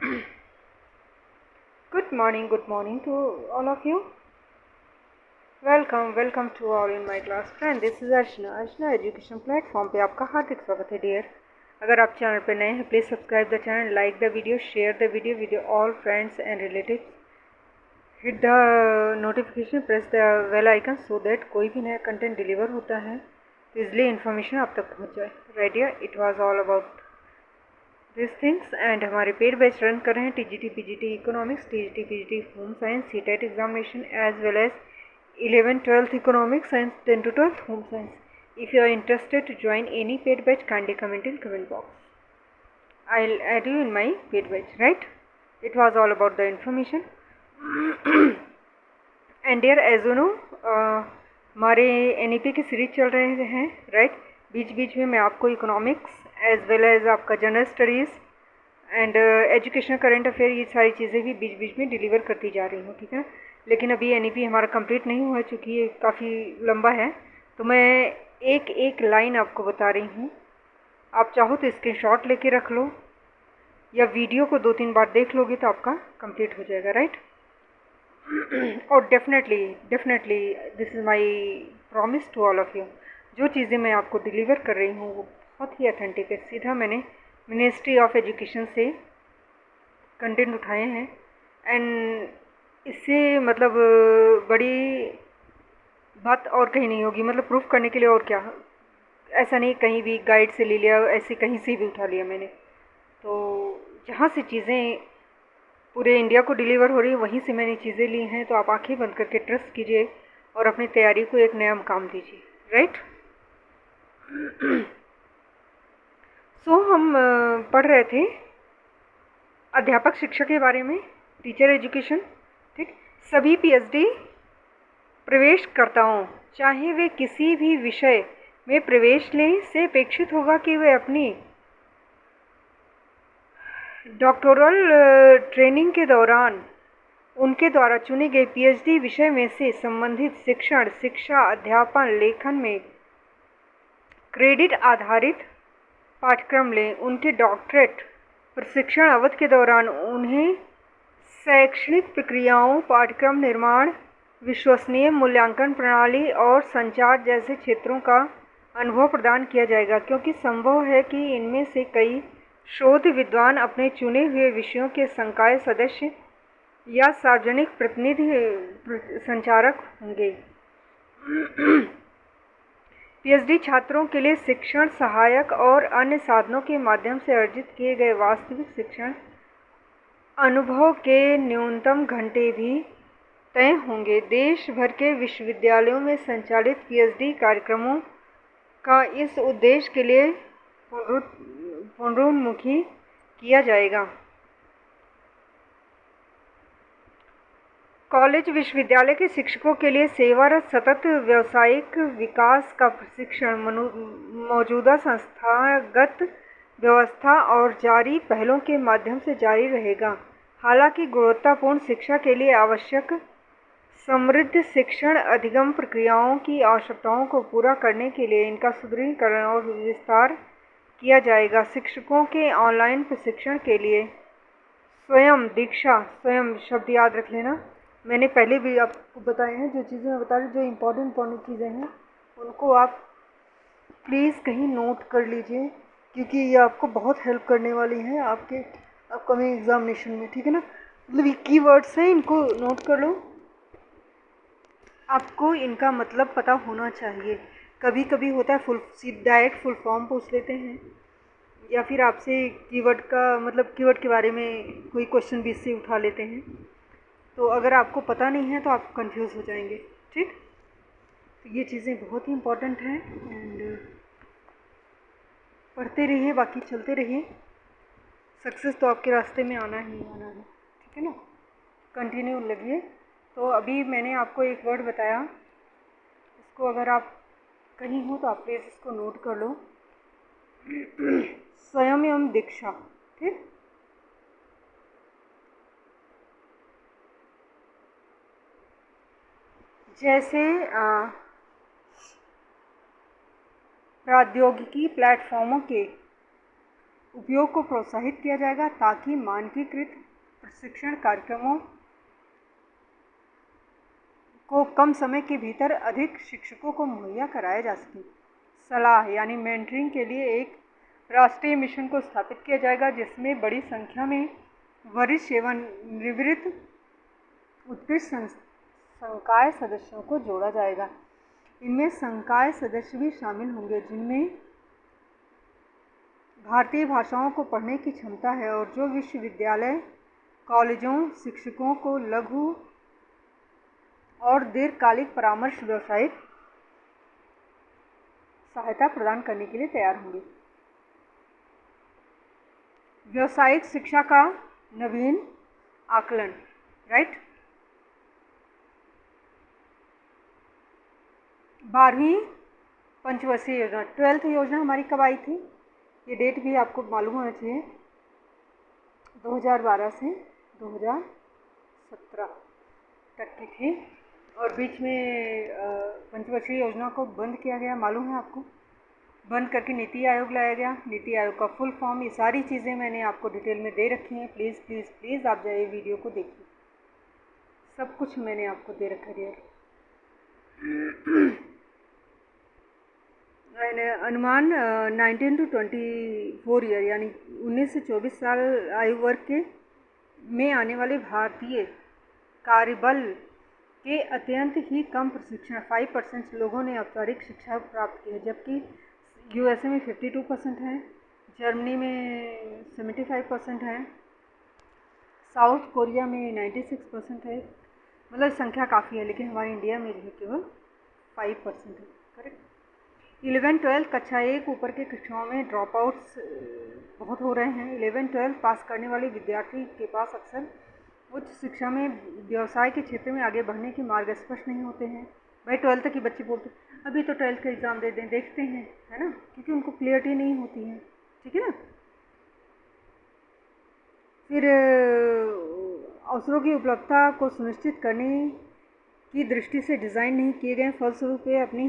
Good morning to all of you. Welcome to all in my class. Friend, this is Arshna education platform पे आपका हार्दिक स्वागत है dear. अगर आप channel पे नए हैं please subscribe the channel, like the video, share the video with all friends and relatives. Hit the notification, press the bell icon so that कोई भी नया कंटेंट डिलीवर होता है तो इजली इन्फॉर्मेशन आप तक पहुँच जाए. Right dear, it was all about this things. And हमारे पेड बैच रन कर रहे हैं TGT PGT economics, TGT PGT home science, CTET examination as well as 11th-12th economics and 10 to 12th home science. If you are interested to join any paid batch, kindly comment in comment box. I'll add you in my paid batch. Right? It was all about the information. And dear, as you know, हमारे NEP की series चल रहे हैं. Right, बीच बीच में मैं आपको economics as well as आपका general studies and educational current affair, ये सारी चीज़ें भी बीच बीच में डिलीवर करती जा रही हूँ. ठीक है, लेकिन अभी NEP हमारा कंप्लीट नहीं हुआ चूँकि ये काफ़ी लंबा है, तो मैं एक एक लाइन आपको बता रही हूँ. आप चाहो तो स्क्रीनशॉट लेके रख लो या वीडियो को 2-3 बार देख लोगे तो आपका कंप्लीट हो जाएगा. राइट. और definitely this is my promise to all of you. जो चीज़ें मैं आपको डिलीवर कर रही हूँ वो बहुत ही अथेंटिक है. सीधा मैंने मिनिस्ट्री ऑफ एजुकेशन से कंटेंट उठाए हैं. एंड इससे मतलब बड़ी बात और कहीं नहीं होगी. मतलब प्रूफ करने के लिए और क्या, ऐसा नहीं कहीं भी गाइड से ले लिया, ऐसे कहीं से भी उठा लिया मैंने. तो जहाँ से चीज़ें पूरे इंडिया को डिलीवर हो रही है वहीं से मैंने चीज़ें ली हैं. तो आप आंखें बंद करके ट्रस्ट कीजिए और अपनी तैयारी को एक नया मुकाम दीजिए. राइट. सो हम पढ़ रहे थे अध्यापक शिक्षा के बारे में, टीचर एजुकेशन. ठीक, सभी PhD प्रवेशकर्ताओं चाहे वे किसी भी विषय में प्रवेश लें से अपेक्षित होगा कि वे अपनी डॉक्टोरल ट्रेनिंग के दौरान उनके द्वारा चुने गए PhD विषय में से संबंधित शिक्षण, शिक्षा, अध्यापन, लेखन में क्रेडिट आधारित पाठ्यक्रम लें. उनके डॉक्टरेट प्रशिक्षण अवधि के दौरान उन्हें शैक्षणिक प्रक्रियाओं, पाठ्यक्रम निर्माण, विश्वसनीय मूल्यांकन प्रणाली और संचार जैसे क्षेत्रों का अनुभव प्रदान किया जाएगा, क्योंकि संभव है कि इनमें से कई शोध विद्वान अपने चुने हुए विषयों के संकाय सदस्य या सार्वजनिक प्रतिनिधि संचारक होंगे. PhD छात्रों के लिए शिक्षण सहायक और अन्य साधनों के माध्यम से अर्जित किए गए वास्तविक शिक्षण अनुभव के न्यूनतम घंटे भी तय होंगे. देश भर के विश्वविद्यालयों में संचालित PhD कार्यक्रमों का इस उद्देश्य के लिए पुनरुन्मुखी किया जाएगा. कॉलेज विश्वविद्यालय के शिक्षकों के लिए सेवारत सतत व्यावसायिक विकास का प्रशिक्षण मौजूदा संस्थागत व्यवस्था और जारी पहलों के माध्यम से जारी रहेगा. हालांकि गुणवत्तापूर्ण शिक्षा के लिए आवश्यक समृद्ध शिक्षण अधिगम प्रक्रियाओं की आवश्यकताओं को पूरा करने के लिए इनका सुदृढ़ीकरण और विस्तार किया जाएगा. शिक्षकों के ऑनलाइन प्रशिक्षण के लिए स्वयं दीक्षा, स्वयं शब्द याद रख लेना, मैंने पहले भी आपको बताए हैं. जो चीज़ें मैं बता रही हूँ, जो इम्पोर्टेंट चीज़ें हैं उनको आप प्लीज़ कहीं नोट कर लीजिए, क्योंकि ये आपको बहुत हेल्प करने वाली हैं आपके अपकमिंग एग्जामिनेशन में. ठीक है ना. मतलब ये कीवर्ड्स हैं, इनको नोट कर लो. आपको इनका मतलब पता होना चाहिए. कभी कभी होता है डायरेक्ट फुल फॉर्म पूछ लेते हैं या फिर आपसे कीवर्ड का मतलब कीवर्ड के बारे में कोई क्वेश्चन भी इससे उठा लेते हैं. तो अगर आपको पता नहीं है तो आप कंफ्यूज हो जाएंगे. ठीक, तो ये चीज़ें बहुत ही इम्पोर्टेंट हैं. एंड पढ़ते रहिए, बाकी चलते रहिए. सक्सेस तो आपके रास्ते में आना ही आना है. ठीक है ना. कंटिन्यू लगिए. तो अभी मैंने आपको एक वर्ड बताया, इसको अगर आप कहीं हो तो आप प्लीज़ इसको नोट कर लो. स्वयं दीक्षा. ठीक, जैसे प्रौद्योगिकी प्लेटफॉर्मों के उपयोग को प्रोत्साहित किया जाएगा ताकि मानकीकृत प्रशिक्षण कार्यक्रमों को कम समय के भीतर अधिक शिक्षकों को मुहैया कराया जा सके। सलाह यानी मेंटरिंग के लिए एक राष्ट्रीय मिशन को स्थापित किया जाएगा जिसमें बड़ी संख्या में वरिष्ठ सेवानिवृत्त उत्कृष्ट संकाय सदस्यों को जोड़ा जाएगा। इनमें संकाय सदस्य भी शामिल होंगे जिनमें भारतीय भाषाओं को पढ़ने की क्षमता है और जो विश्वविद्यालय कॉलेजों शिक्षकों को लघु और दीर्घकालिक परामर्श व्यावसायिक सहायता प्रदान करने के लिए तैयार होंगे। व्यावसायिक शिक्षा का नवीन आकलन, राइट। 12वीं पंचवर्षीय योजना, 12th योजना हमारी कब आई थी? ये डेट भी आपको मालूम होना चाहिए। 2012 से 2017 तक की थी और बीच में पंचवर्षीय योजना को बंद किया गया, मालूम है आपको। बंद करके नीति आयोग लाया गया। नीति आयोग का फुल फॉर्म, ये सारी चीज़ें मैंने आपको डिटेल में दे रखी हैं। प्लीज़ प्लीज़ प्लीज़ आप जाइए वीडियो को देखिए, सब कुछ मैंने आपको दे रखा है। अनुमान 19 to 24 ईयर यानी 19 से 24 साल आयु वर्ग के में आने वाले भारतीय कार्यबल के अत्यंत ही कम प्रशिक्षण 5% लोगों ने औपचारिक शिक्षा प्राप्त की है, जबकि यूएसए में 52% है, जर्मनी में 75% है, साउथ कोरिया में 96% है। मतलब संख्या काफ़ी है, लेकिन हमारे इंडिया में जो है केवल 5% है। करेक्ट। 11-12 कक्षा 1 ऊपर के कक्षाओं में ड्रॉप आउट्स बहुत हो रहे हैं। 11-12 पास करने वाले विद्यार्थी के पास अक्सर उच्च शिक्षा में व्यवसाय के क्षेत्र में आगे बढ़ने के मार्ग स्पष्ट नहीं होते हैं। भाई 12th तक की बच्चे बोलते अभी तो 12th का एग्ज़ाम दे दें, देखते हैं, है ना, क्योंकि उनको क्लियरिटी नहीं होती है। ठीक है ना। फिर अवसरों की उपलब्धता को सुनिश्चित करने की दृष्टि से डिज़ाइन नहीं किए गए, फलस्वरूप वे अपने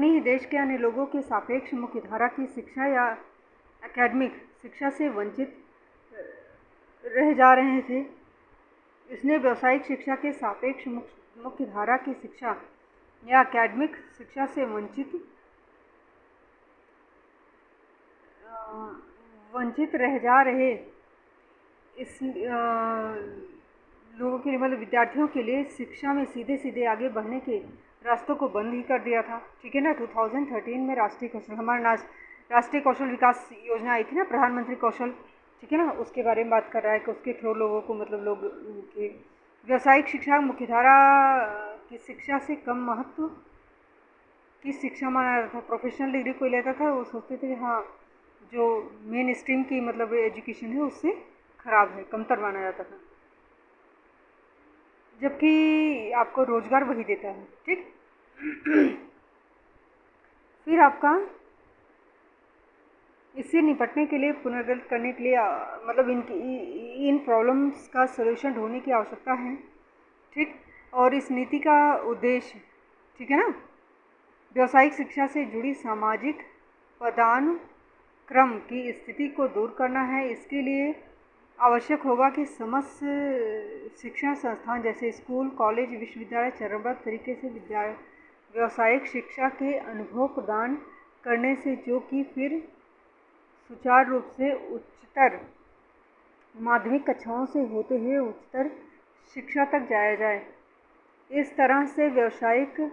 ही देश के अन्य लोगों के सापेक्ष मुख्यधारा की शिक्षा या एकेडमिक शिक्षा से वंचित रह जा रहे थे। इसने व्यावसायिक शिक्षा के सापेक्ष मुख्यधारा की शिक्षा या एकेडमिक शिक्षा से वंचित रह जा रहे इस लोगों के लिए, मतलब विद्यार्थियों के लिए शिक्षा में सीधे सीधे आगे बढ़ने के रास्तों को बंद ही कर दिया था। ठीक है ना। 2013 में राष्ट्रीय कौशल विकास योजना आई थी ना, प्रधानमंत्री कौशल, ठीक है ना, उसके बारे में बात कर रहा है कि उसके थ्रू लोगों को, मतलब लोग के व्यावसायिक शिक्षा मुख्यधारा की शिक्षा से कम महत्व की शिक्षा माना जाता था। प्रोफेशनल डिग्री कोई लेता था वो सोचते थे कि हाँ जो मेन स्ट्रीम की मतलब एजुकेशन है उससे ख़राब है, कमतर माना जाता था, जबकि आपको रोज़गार वही देता है। ठीक। फिर आपका इससे निपटने के लिए, पुनर्गठित करने के लिए, मतलब इन प्रॉब्लम्स का सलूशन ढूंढने की आवश्यकता है। ठीक। और इस नीति का उद्देश्य, ठीक है ना, व्यावसायिक शिक्षा से जुड़ी सामाजिक पदानुक्रम की स्थिति को दूर करना है। इसके लिए आवश्यक होगा कि समस्त शिक्षण संस्थान जैसे स्कूल, कॉलेज, विश्वविद्यालय चरणबद्ध तरीके से व्यावसायिक शिक्षा के अनुभव प्रदान करने से जो कि फिर सुचारू रूप से उच्चतर माध्यमिक कक्षाओं से होते हुए उच्चतर शिक्षा तक जाया जाए। इस तरह से व्यावसायिक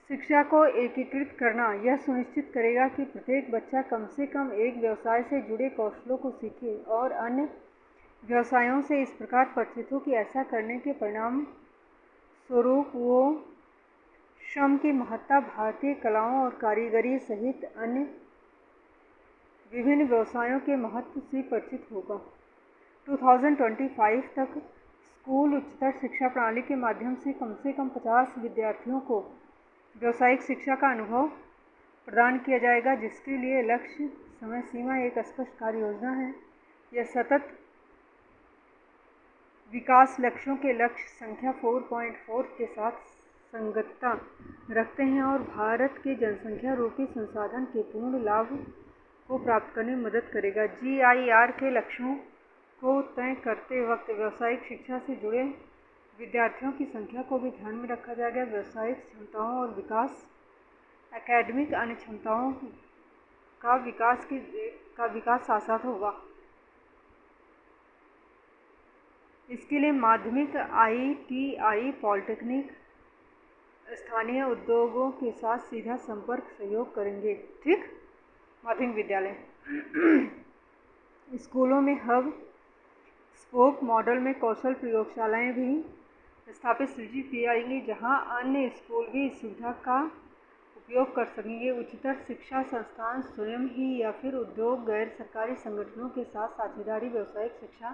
शिक्षा को एकीकृत करना यह सुनिश्चित करेगा कि प्रत्येक बच्चा कम से कम एक व्यवसाय से जुड़े कौशलों को सीखे और अन्य व्यवसायों से इस प्रकार परिचित हो कि ऐसा करने के परिणाम स्वरूप वो श्रम की महत्ता, भारतीय कलाओं और कारीगरी सहित अन्य विभिन्न व्यवसायों के महत्व से परिचित होगा। 2025 तक स्कूल उच्चतर शिक्षा प्रणाली के माध्यम से कम 50 विद्यार्थियों को व्यावसायिक शिक्षा का अनुभव प्रदान किया जाएगा, जिसके लिए लक्ष्य, समय सीमा एक स्पष्ट कार्य योजना है। यह सतत विकास लक्ष्यों के लक्ष्य संख्या 4.4 के साथ संगतता रखते हैं और भारत के जनसंख्या रूपी संसाधन के पूर्ण लाभ को प्राप्त करने में मदद करेगा। GIR के लक्ष्यों को तय करते वक्त व्यावसायिक शिक्षा से जुड़े विद्यार्थियों की संख्या को भी ध्यान में रखा जाएगा। व्यावसायिक क्षमताओं और विकास, एकेडमिक अन्य क्षमताओं का विकास साथ साथ होगा। इसके लिए माध्यमिक, ITI, पॉलिटेक्निक स्थानीय उद्योगों के साथ सीधा संपर्क सहयोग करेंगे। ठीक, माध्यमिक विद्यालय स्कूलों में हब स्पोक मॉडल में कौशल प्रयोगशालाएं भी स्थापित की जाएंगी, जहां अन्य स्कूल भी इस सुविधा का उपयोग कर सकेंगे। उच्चतर शिक्षा संस्थान स्वयं ही या फिर उद्योग, गैर सरकारी संगठनों के साथ साझेदारी व्यावसायिक शिक्षा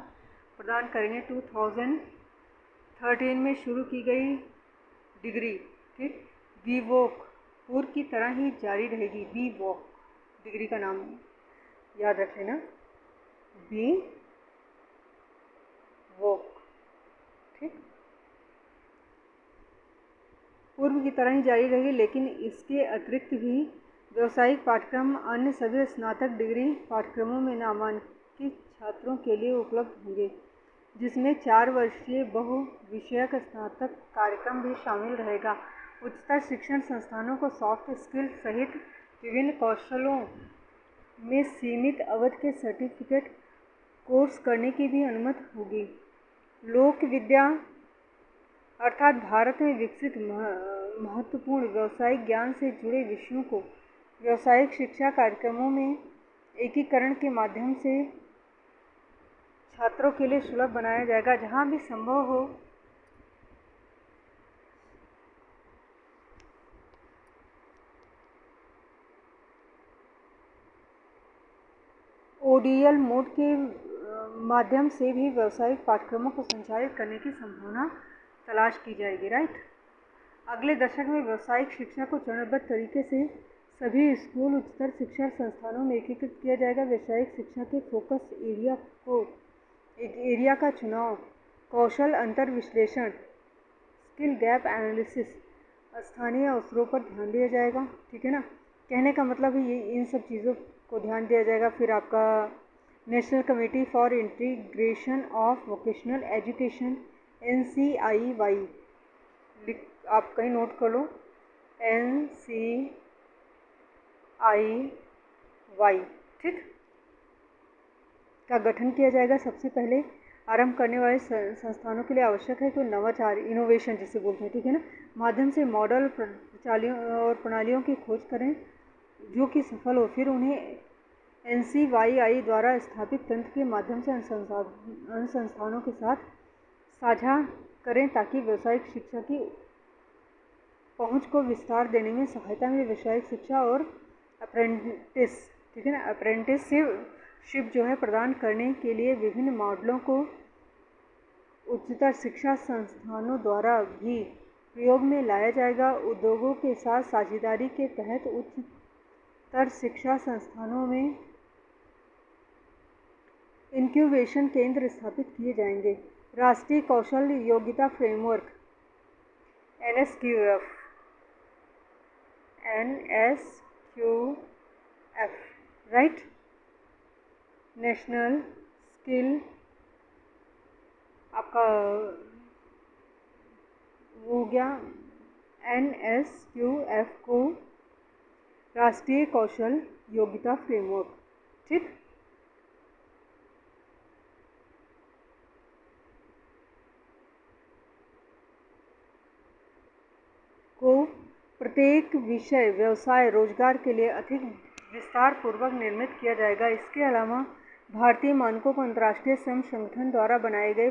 प्रदान करेंगे। 2013 में शुरू की गई डिग्री, ठीक, VWOC पूर्व की तरह ही जारी रहेगी। VWOC डिग्री का नाम याद रख लेना, VWOC, ठीक, पूर्व की तरह ही जारी रहेगी, लेकिन इसके अतिरिक्त भी व्यावसायिक पाठ्यक्रम अन्य सभी स्नातक डिग्री पाठ्यक्रमों में नामांकित छात्रों के लिए उपलब्ध होंगे, जिसमें 4 वर्षीय बहुविषयक स्नातक कार्यक्रम भी शामिल रहेगा। उच्चतर शिक्षण संस्थानों को सॉफ्ट स्किल सहित विभिन्न कौशलों में सीमित अवधि के सर्टिफिकेट कोर्स करने की भी अनुमति होगी। लोक विद्या अर्थात भारत में विकसित महत्वपूर्ण व्यावसायिक ज्ञान से जुड़े विषयों को व्यावसायिक शिक्षा कार्यक्रमों में एकीकरण के माध्यम से छात्रों के लिए सुलभ बनाया जाएगा। जहां भी संभव हो ODL मोड के माध्यम से भी व्यावसायिक पाठ्यक्रमों को संचालित करने की संभावना तलाश की जाएगी। राइट, अगले दशक में व्यावसायिक शिक्षा को चरणबद्ध तरीके से सभी स्कूल, उच्चतर शिक्षा संस्थानों में एकीकृत किया जाएगा। व्यावसायिक शिक्षा के फोकस एरिया का चुनाव, कौशल अंतर विश्लेषण, स्किल गैप एनालिसिस, स्थानीय अवसरों पर ध्यान दिया जाएगा। ठीक है ना, कहने का मतलब है ये इन सब चीज़ों को ध्यान दिया जाएगा। फिर आपका national committee for integration of vocational education, NCIY, आप कहीं नोट कर लो, NCIY, ठीक, का गठन किया जाएगा। सबसे पहले आरंभ करने वाले संस्थानों के लिए आवश्यक है कि नवाचार, इनोवेशन जिसे बोलते हैं, ठीक है ना, माध्यम से मॉडल प्रणालियों की खोज करें जो कि सफल हो। फिर उन्हें NCYI द्वारा स्थापित तंत्र के माध्यम से अन्य संस्थानों के साथ साझा करें ताकि व्यावसायिक शिक्षा की पहुंच को विस्तार देने में सहायता मिले। व्यावसायिक शिक्षा और अप्रेंटिस, ठीक है ना, अप्रेंटिसशिप जो है प्रदान करने के लिए विभिन्न मॉडलों को उच्चतर शिक्षा संस्थानों द्वारा भी प्रयोग में लाया जाएगा। उद्योगों के साथ साझेदारी के तहत उच्चतर शिक्षा संस्थानों में इंक्यूबेशन केंद्र स्थापित किए जाएंगे। राष्ट्रीय कौशल योग्यता framework NSQF, right, national skill आपका हो गया NSQF को राष्ट्रीय कौशल योग्यता फ्रेमवर्क, ठीक, को प्रत्येक विषय, व्यवसाय, रोजगार के लिए अधिक विस्तार पूर्वक निर्मित किया जाएगा। इसके अलावा भारतीय मानकों को अंतर्राष्ट्रीय श्रम संगठन द्वारा बनाए गए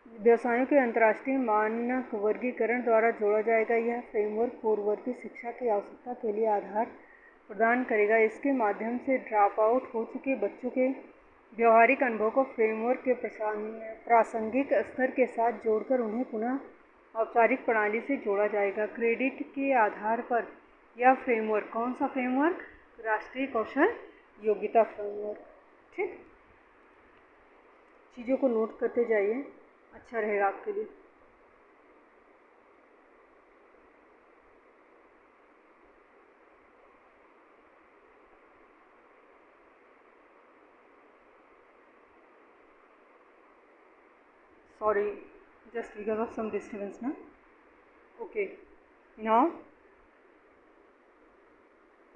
व्यवसायों के अंतर्राष्ट्रीय मानक वर्गीकरण द्वारा जोड़ा जाएगा। यह फ्रेमवर्क पूर्ववर्ती शिक्षा की आवश्यकता के लिए आधार प्रदान करेगा। इसके माध्यम से ड्रॉप आउट हो चुके बच्चों के व्यवहारिक अनुभव को फ्रेमवर्क के प्रासंगिक स्तर के साथ जोड़कर उन्हें पुनः औपचारिक प्रणाली से जोड़ा जाएगा। क्रेडिट के आधार पर यह फ्रेमवर्क, कौन सा फ्रेमवर्क? राष्ट्रीय कौशल योग्यता फ्रेमवर्क, ठीक, चीज़ों को नोट करते जाइए, अच्छा रहेगा आपके लिए। Sorry, just because of some disturbance ना. ओके, नाउ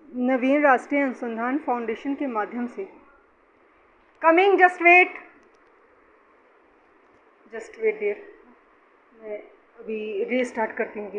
नवीन राष्ट्रीय अनुसंधान फाउंडेशन के माध्यम से कमिंग, जस्ट वेट डियर, मैं अभी रीस्टार्ट करती हूँ.